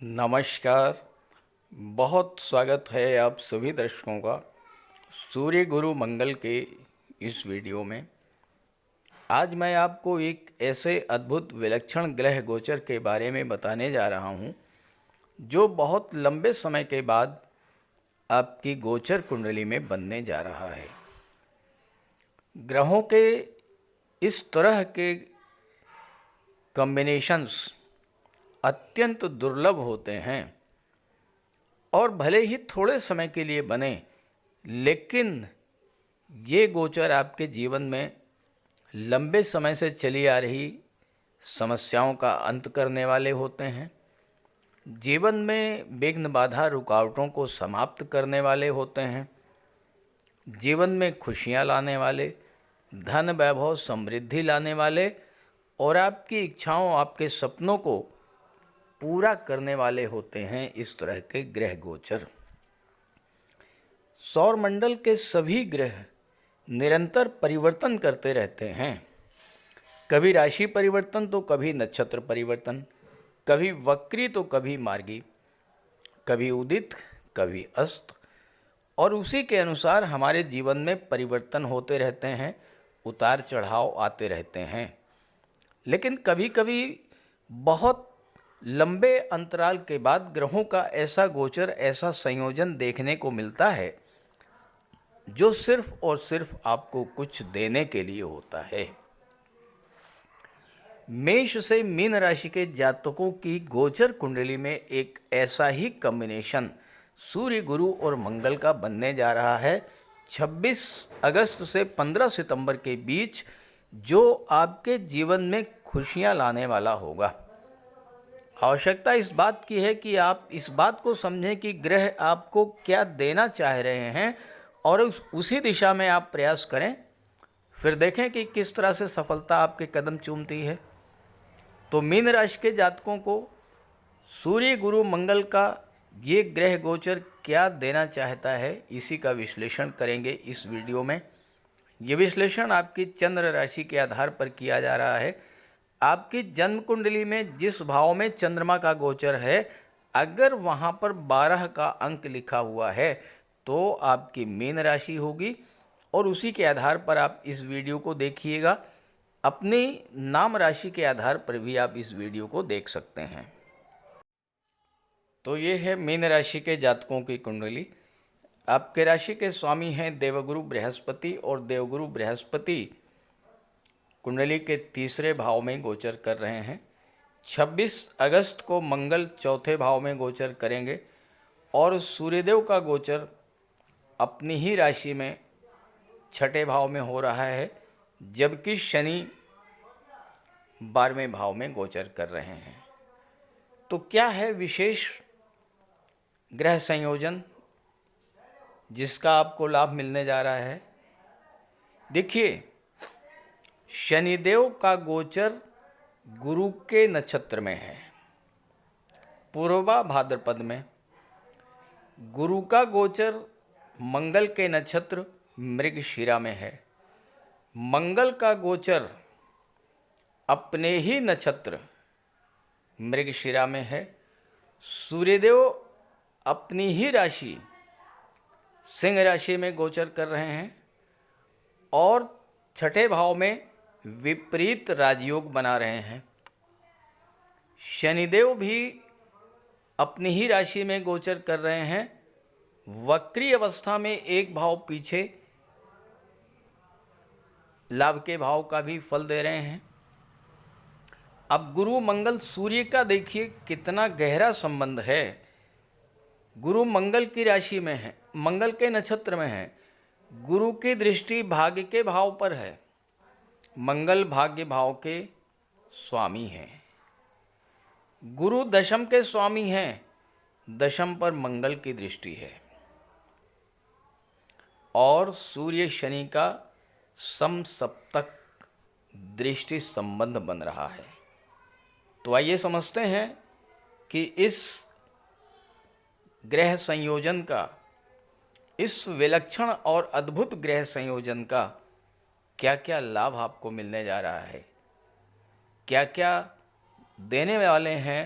नमस्कार। बहुत स्वागत है आप सभी दर्शकों का सूर्य गुरु मंगल के इस वीडियो में। आज मैं आपको एक ऐसे अद्भुत विलक्षण ग्रह गोचर के बारे में बताने जा रहा हूं, जो बहुत लंबे समय के बाद आपकी गोचर कुंडली में बनने जा रहा है। ग्रहों के इस तरह के कॉम्बिनेशंस अत्यंत दुर्लभ होते हैं और भले ही थोड़े समय के लिए बने, लेकिन ये गोचर आपके जीवन में लंबे समय से चली आ रही समस्याओं का अंत करने वाले होते हैं। जीवन में विघ्न बाधा रुकावटों को समाप्त करने वाले होते हैं। जीवन में खुशियां लाने वाले, धन वैभव समृद्धि लाने वाले और आपकी इच्छाओं, आपके सपनों को पूरा करने वाले होते हैं इस तरह के ग्रह गोचर। सौर मंडल के सभी ग्रह निरंतर परिवर्तन करते रहते हैं। कभी राशि परिवर्तन तो कभी नक्षत्र परिवर्तन, कभी वक्री तो कभी मार्गी, कभी उदित कभी अस्त, और उसी के अनुसार हमारे जीवन में परिवर्तन होते रहते हैं, उतार चढ़ाव आते रहते हैं। लेकिन कभी कभी बहुत लंबे अंतराल के बाद ग्रहों का ऐसा गोचर, ऐसा संयोजन देखने को मिलता है जो सिर्फ और सिर्फ आपको कुछ देने के लिए होता है। मेष से मीन राशि के जातकों की गोचर कुंडली में एक ऐसा ही कॉम्बिनेशन सूर्य, गुरु और मंगल का बनने जा रहा है 26 अगस्त से 15 सितंबर के बीच, जो आपके जीवन में खुशियां लाने वाला होगा। आवश्यकता इस बात की है कि आप इस बात को समझें कि ग्रह आपको क्या देना चाह रहे हैं और उसी दिशा में आप प्रयास करें। फिर देखें कि किस तरह से सफलता आपके कदम चूमती है। तो मीन राशि के जातकों को सूर्य, गुरु, मंगल का ये ग्रह गोचर क्या देना चाहता है, इसी का विश्लेषण करेंगे इस वीडियो में। ये विश्लेषण आपकी चंद्र राशि के आधार पर किया जा रहा है। आपकी जन्म कुंडली में जिस भाव में चंद्रमा का गोचर है, अगर वहाँ पर 12 का अंक लिखा हुआ है तो आपकी मीन राशि होगी, और उसी के आधार पर आप इस वीडियो को देखिएगा। अपनी नाम राशि के आधार पर भी आप इस वीडियो को देख सकते हैं। तो ये है मीन राशि के जातकों की कुंडली। आपके राशि के स्वामी हैं देवगुरु बृहस्पति, और देवगुरु बृहस्पति कुंडली के तीसरे भाव में गोचर कर रहे हैं। 26 अगस्त को मंगल चौथे भाव में गोचर करेंगे और सूर्यदेव का गोचर अपनी ही राशि में छठे भाव में हो रहा है, जबकि शनि 12वें भाव में गोचर कर रहे हैं। तो क्या है विशेष ग्रह संयोजन जिसका आपको लाभ मिलने जा रहा है? देखिए, शनिदेव का गोचर गुरु के नक्षत्र में है, पूर्वा भाद्रपद में। गुरु का गोचर मंगल के नक्षत्र मृगशिरा में है। मंगल का गोचर अपने ही नक्षत्र मृगशिरा में है। सूर्यदेव अपनी ही राशि सिंह राशि में गोचर कर रहे हैं और छठे भाव में विपरीत राजयोग बना रहे हैं। शनिदेव भी अपनी ही राशि में गोचर कर रहे हैं, वक्री अवस्था में एक भाव पीछे लाभ के भाव का भी फल दे रहे हैं। अब गुरु मंगल सूर्य का देखिए कितना गहरा संबंध है। गुरु मंगल की राशि में है, मंगल के नक्षत्र में है। गुरु की दृष्टि भाग्य के भाव पर है। मंगल भाग्य भाव के स्वामी हैं। गुरु दशम के स्वामी हैं, दशम पर मंगल की दृष्टि है। और सूर्य शनि का समसप्तक दृष्टि संबंध बन रहा है। तो आइए समझते हैं कि इस ग्रह संयोजन का, इस विलक्षण और अद्भुत ग्रह संयोजन का क्या क्या लाभ आपको मिलने जा रहा है, क्या क्या देने वाले हैं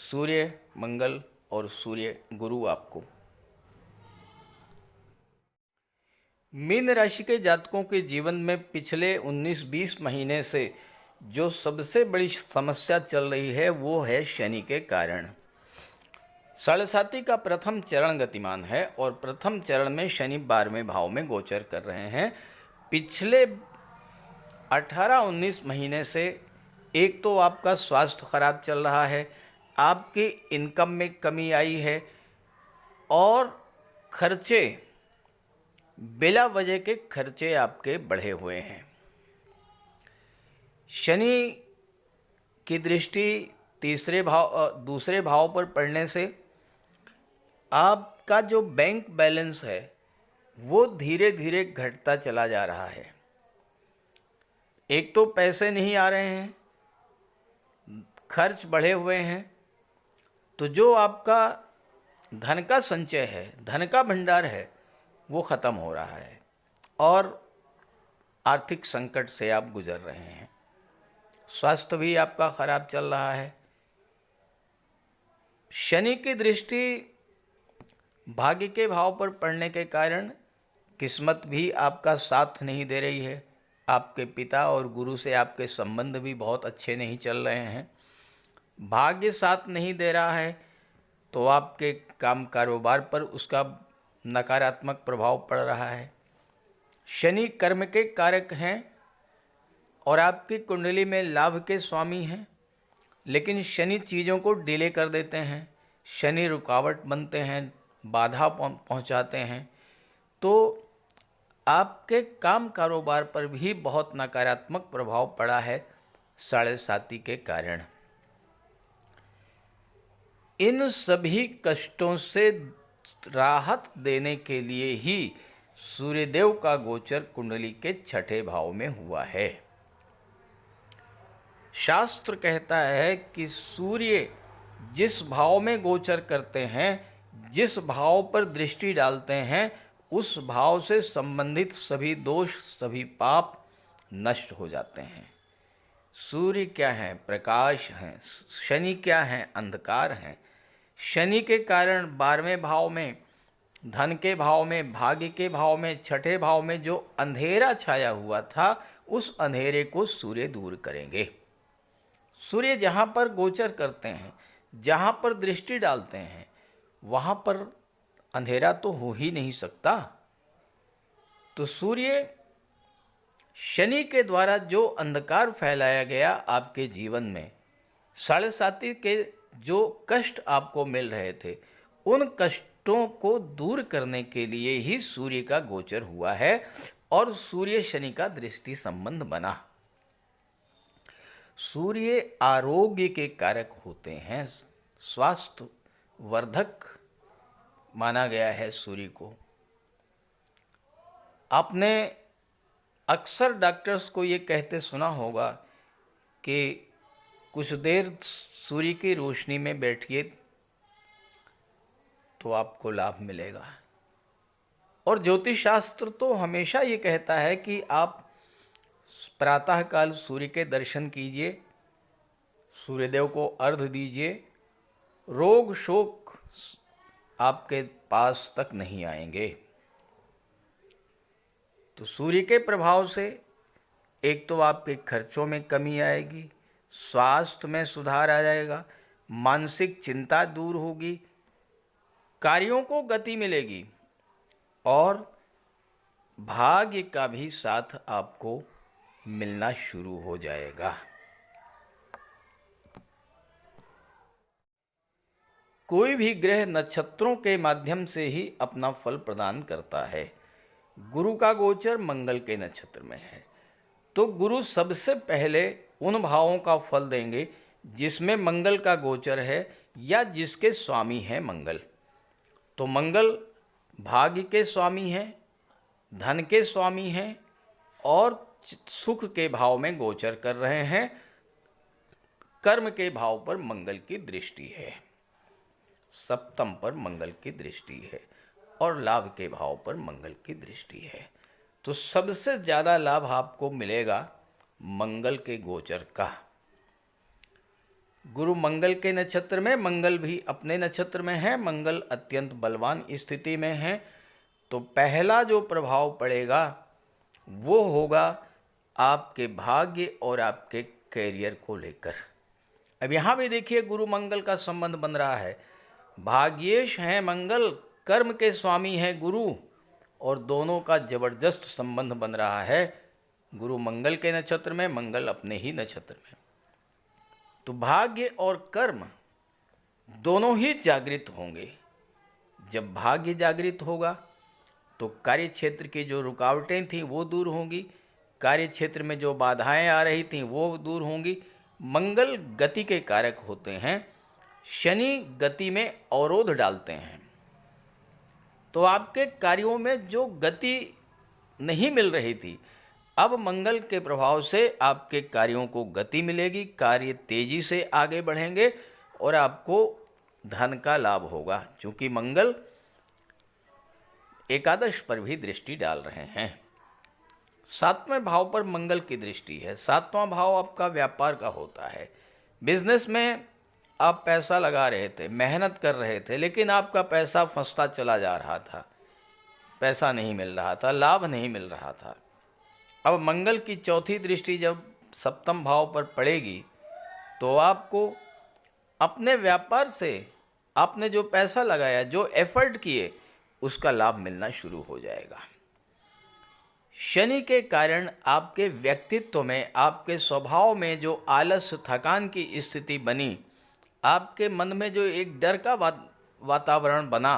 सूर्य, मंगल और सूर्य गुरु आपको। मीन राशि के जातकों के जीवन में पिछले 19-20 महीने से जो सबसे बड़ी समस्या चल रही है वो है शनि के कारण। साढ़े साती का प्रथम चरण गतिमान है और प्रथम चरण में शनि 12वें भाव में गोचर कर रहे हैं। पिछले 18-19 महीने से एक तो आपका स्वास्थ्य खराब चल रहा है, आपकी इनकम में कमी आई है और खर्चे, बिला वजह के खर्चे आपके बढ़े हुए हैं। शनि की दृष्टि दूसरे भाव पर पड़ने से आपका जो बैंक बैलेंस है वो धीरे धीरे घटता चला जा रहा है। एक तो पैसे नहीं आ रहे हैं, खर्च बढ़े हुए हैं, तो जो आपका धन का संचय है, धन का भंडार है, वो ख़त्म हो रहा है और आर्थिक संकट से आप गुजर रहे हैं। स्वास्थ्य भी आपका खराब चल रहा है। शनि की दृष्टि भाग्य के भाव पर पड़ने के कारण किस्मत भी आपका साथ नहीं दे रही है। आपके पिता और गुरु से आपके संबंध भी बहुत अच्छे नहीं चल रहे हैं। भाग्य साथ नहीं दे रहा है तो आपके काम कारोबार पर उसका नकारात्मक प्रभाव पड़ रहा है। शनि कर्म के कारक हैं और आपकी कुंडली में लाभ के स्वामी हैं, लेकिन शनि चीज़ों को डिले कर देते हैं, शनि रुकावट बनते हैं, बाधा पहुंचाते हैं, तो आपके काम कारोबार पर भी बहुत नकारात्मक प्रभाव पड़ा है साढ़े साती के कारण। इन सभी कष्टों से राहत देने के लिए ही सूर्यदेव का गोचर कुंडली के छठे भाव में हुआ है। शास्त्र कहता है कि सूर्य जिस भाव में गोचर करते हैं, जिस भाव पर दृष्टि डालते हैं, उस भाव से संबंधित सभी दोष, सभी पाप नष्ट हो जाते हैं। सूर्य क्या है? प्रकाश हैं। शनि क्या है? अंधकार हैं। शनि के कारण 12वें भाव में, धन के भाव में, भाग्य के भाव में, छठे भाव में जो अंधेरा छाया हुआ था, उस अंधेरे को सूर्य दूर करेंगे। सूर्य जहाँ पर गोचर करते हैं, जहाँ पर दृष्टि डालते हैं, वहाँ पर अंधेरा तो हो ही नहीं सकता। तो सूर्य, शनि के द्वारा जो अंधकार फैलाया गया आपके जीवन में, साढ़े साती के जो कष्ट आपको मिल रहे थे, उन कष्टों को दूर करने के लिए ही सूर्य का गोचर हुआ है और सूर्य शनि का दृष्टि संबंध बना। सूर्य आरोग्य के कारक होते हैं, स्वास्थ्य वर्धक माना गया है सूर्य को। आपने अक्सर डॉक्टर्स को ये कहते सुना होगा कि कुछ देर सूर्य की रोशनी में बैठिए तो आपको लाभ मिलेगा। और ज्योतिष शास्त्र तो हमेशा ये कहता है कि आप प्रातःकाल सूर्य के दर्शन कीजिए, सूर्यदेव को अर्घ्य दीजिए, रोग शोक आपके पास तक नहीं आएंगे। तो सूर्य के प्रभाव से एक तो आपके खर्चों में कमी आएगी, स्वास्थ्य में सुधार आ जाएगा, मानसिक चिंता दूर होगी, कार्यों को गति मिलेगी और भाग्य का भी साथ आपको मिलना शुरू हो जाएगा। कोई भी ग्रह नक्षत्रों के माध्यम से ही अपना फल प्रदान करता है। गुरु का गोचर मंगल के नक्षत्र में है, तो गुरु सबसे पहले उन भावों का फल देंगे जिसमें मंगल का गोचर है या जिसके स्वामी हैं मंगल। तो मंगल भाग्य के स्वामी हैं, धन के स्वामी हैं और सुख के भाव में गोचर कर रहे हैं। कर्म के भाव पर मंगल की दृष्टि है, सप्तम पर मंगल की दृष्टि है और लाभ के भाव पर मंगल की दृष्टि है। तो सबसे ज़्यादा लाभ आपको मिलेगा मंगल के गोचर का। गुरु मंगल के नक्षत्र में, मंगल भी अपने नक्षत्र में है, मंगल अत्यंत बलवान स्थिति में है। तो पहला जो प्रभाव पड़ेगा वो होगा आपके भाग्य और आपके कैरियर को लेकर। अब यहाँ भी देखिए गुरु मंगल का संबंध बन रहा है, भाग्येश हैं मंगल, कर्म के स्वामी हैं गुरु, और दोनों का जबरदस्त संबंध बन रहा है। गुरु मंगल के नक्षत्र में, मंगल अपने ही नक्षत्र में। तो भाग्य और कर्म दोनों ही जागृत होंगे। जब भाग्य जागृत होगा तो कार्य क्षेत्र की जो रुकावटें थीं वो दूर होंगी, कार्य क्षेत्र में जो बाधाएं आ रही थीं वो दूर होंगी। मंगल गति के कारक होते हैं, शनि गति में अवरोध डालते हैं। तो आपके कार्यों में जो गति नहीं मिल रही थी, अब मंगल के प्रभाव से आपके कार्यों को गति मिलेगी, कार्य तेजी से आगे बढ़ेंगे और आपको धन का लाभ होगा, क्योंकि मंगल एकादश पर भी दृष्टि डाल रहे हैं। 7वें भाव पर मंगल की दृष्टि है। 7वां भाव आपका व्यापार का होता है। बिजनेस में आप पैसा लगा रहे थे, मेहनत कर रहे थे, लेकिन आपका पैसा फंसता चला जा रहा था, पैसा नहीं मिल रहा था, लाभ नहीं मिल रहा था। अब मंगल की चौथी दृष्टि जब 7वें भाव पर पड़ेगी तो आपको अपने व्यापार से आपने जो पैसा लगाया, जो एफर्ट किए, उसका लाभ मिलना शुरू हो जाएगा। शनि के कारण आपके व्यक्तित्व में, आपके स्वभाव में जो आलस, थकान की स्थिति बनी, आपके मन में जो एक डर का वातावरण बना,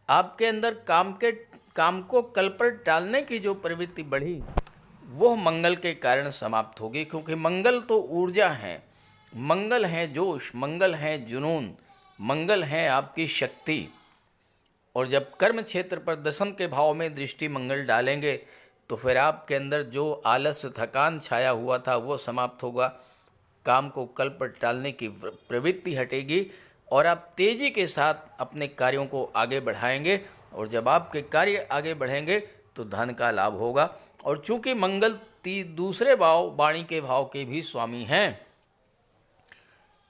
आपके अंदर काम को कल पर टालने की जो प्रवृत्ति बढ़ी, वो मंगल के कारण समाप्त होगी। क्योंकि मंगल तो ऊर्जा है, मंगल है जोश, मंगल है जुनून, मंगल है आपकी शक्ति। और जब कर्म क्षेत्र पर 10वें के भाव में दृष्टि मंगल डालेंगे तो फिर आपके अंदर जो आलस, थकान छाया हुआ था वो समाप्त होगा, काम को कल पर टालने की प्रवृत्ति हटेगी और आप तेजी के साथ अपने कार्यों को आगे बढ़ाएंगे। और जब आपके कार्य आगे बढ़ेंगे तो धन का लाभ होगा। और चूंकि मंगल दूसरे भाव, वाणी के भाव के भी स्वामी हैं,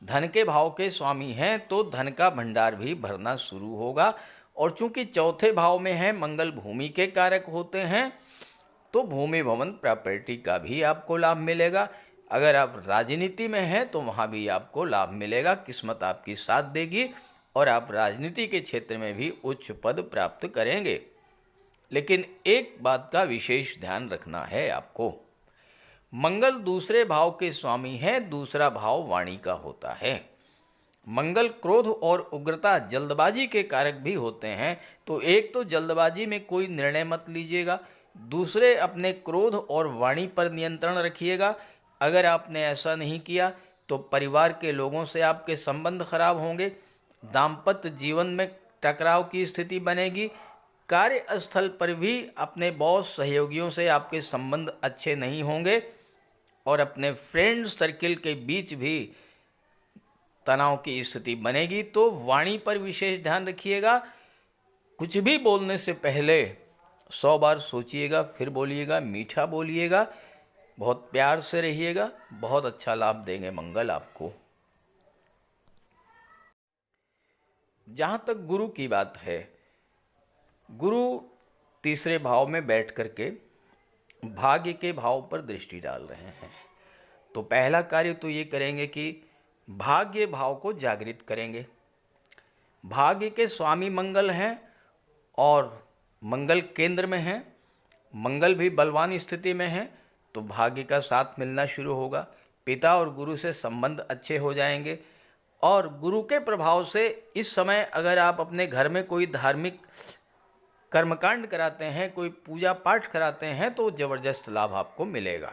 धन के भाव के स्वामी हैं, तो धन का भंडार भी भरना शुरू होगा। और चूंकि चौथे भाव में है, मंगल भूमि के कारक होते हैं, तो भूमि भवन प्रॉपर्टी का भी आपको लाभ मिलेगा। अगर आप राजनीति में हैं तो वहाँ भी आपको लाभ मिलेगा, किस्मत आपकी साथ देगी और आप राजनीति के क्षेत्र में भी उच्च पद प्राप्त करेंगे। लेकिन एक बात का विशेष ध्यान रखना है आपको, मंगल दूसरे भाव के स्वामी है, दूसरा भाव वाणी का होता है। मंगल क्रोध और उग्रता, जल्दबाजी के कारक भी होते हैं। तो एक तो जल्दबाजी में कोई निर्णय मत लीजिएगा, दूसरे अपने क्रोध और वाणी पर नियंत्रण रखिएगा। अगर आपने ऐसा नहीं किया तो परिवार के लोगों से आपके संबंध खराब होंगे, दाम्पत्य जीवन में टकराव की स्थिति बनेगी, कार्यस्थल पर भी अपने बॉस, सहयोगियों से आपके संबंध अच्छे नहीं होंगे और अपने फ्रेंड सर्किल के बीच भी तनाव की स्थिति बनेगी। तो वाणी पर विशेष ध्यान रखिएगा। कुछ भी बोलने से पहले 100 बार सोचिएगा, फिर बोलिएगा, मीठा बोलिएगा, बहुत प्यार से रहिएगा, बहुत अच्छा लाभ देंगे मंगल आपको। जहाँ तक गुरु की बात है, गुरु तीसरे भाव में बैठ करके भाग्य के भाव पर दृष्टि डाल रहे हैं। तो पहला कार्य तो ये करेंगे कि भाग्य भाव को जागृत करेंगे। भाग्य के स्वामी मंगल हैं और मंगल केंद्र में हैं, मंगल भी बलवान स्थिति में है, तो भाग्य का साथ मिलना शुरू होगा। पिता और गुरु से संबंध अच्छे हो जाएंगे। और गुरु के प्रभाव से इस समय अगर आप अपने घर में कोई धार्मिक कर्मकांड कराते हैं, कोई पूजा पाठ कराते हैं, तो जबरदस्त लाभ आपको मिलेगा।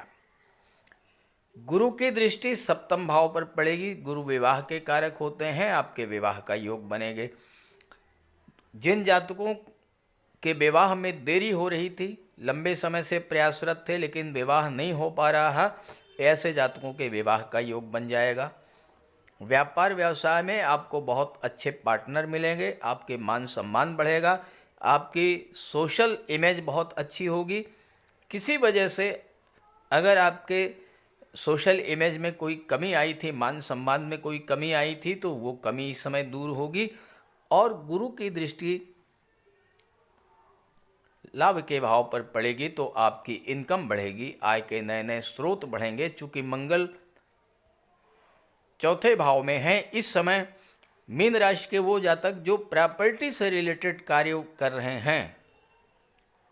गुरु की दृष्टि 7वें भाव पर पड़ेगी। गुरु विवाह के कारक होते हैं, आपके विवाह का योग बनेंगे। जिन जातकों के विवाह में देरी हो रही थी, लंबे समय से प्रयासरत थे लेकिन विवाह नहीं हो पा रहा, ऐसे जातकों के विवाह का योग बन जाएगा। व्यापार व्यवसाय में आपको बहुत अच्छे पार्टनर मिलेंगे, आपके मान सम्मान बढ़ेगा, आपकी सोशल इमेज बहुत अच्छी होगी। किसी वजह से अगर आपके सोशल इमेज में कोई कमी आई थी, मान सम्मान में कोई कमी आई थी, तो वो कमी इस समय दूर होगी। और गुरु की दृष्टि लाभ के भाव पर पड़ेगी तो आपकी इनकम बढ़ेगी, आय के नए नए स्रोत बढ़ेंगे। चूंकि मंगल चौथे भाव में है इस समय, मीन राशि के वो जातक जो प्रॉपर्टी से रिलेटेड कार्य कर रहे हैं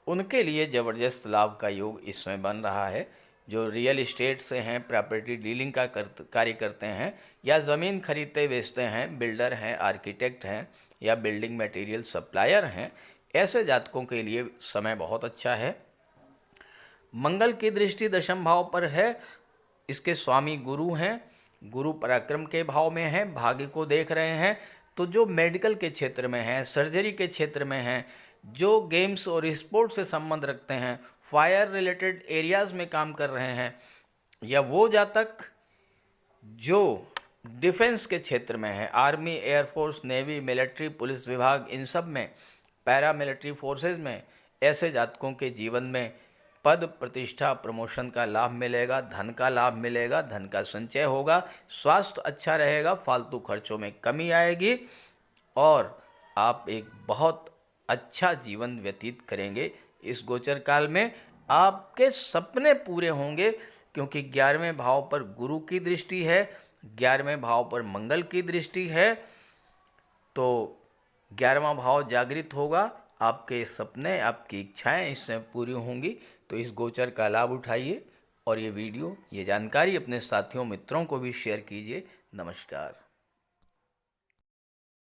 उनके लिए ज़बरदस्त लाभ का योग इस समय बन रहा है। जो रियल इस्टेट से हैं, प्रॉपर्टी डीलिंग का कार्य करते हैं, या ज़मीन खरीदते बेचते हैं, बिल्डर हैं, आर्किटेक्ट हैं, या बिल्डिंग मटेरियल सप्लायर हैं, ऐसे जातकों के लिए समय बहुत अच्छा है। मंगल की दृष्टि दशम भाव पर है, इसके स्वामी गुरु हैं, गुरु पराक्रम के भाव में हैं, भाग्य को देख रहे हैं। तो जो मेडिकल के क्षेत्र में हैं, सर्जरी के क्षेत्र में हैं, जो गेम्स और स्पोर्ट्स से संबंध रखते हैं, फायर रिलेटेड एरियाज़ में काम कर रहे हैं, या वो जातक जो डिफेंस के क्षेत्र में है, army, air force, navy, military, police विभाग, इन सब में, पैरा मिलिट्री फोर्सेज में, ऐसे जातकों के जीवन में पद प्रतिष्ठा प्रमोशन का लाभ मिलेगा, धन का लाभ मिलेगा, धन का संचय होगा, स्वास्थ्य अच्छा रहेगा, फालतू खर्चों में कमी आएगी और आप एक बहुत अच्छा जीवन व्यतीत करेंगे। इस गोचर काल में आपके सपने पूरे होंगे, क्योंकि 11वें भाव पर गुरु की दृष्टि है, 11वें भाव पर मंगल की दृष्टि है, तो 11वां भाव जागृत होगा, आपके सपने, आपकी इच्छाएं इससे पूरी होंगी। तो इस गोचर का लाभ उठाइए और ये वीडियो, ये जानकारी अपने साथियों मित्रों को भी शेयर कीजिए। नमस्कार।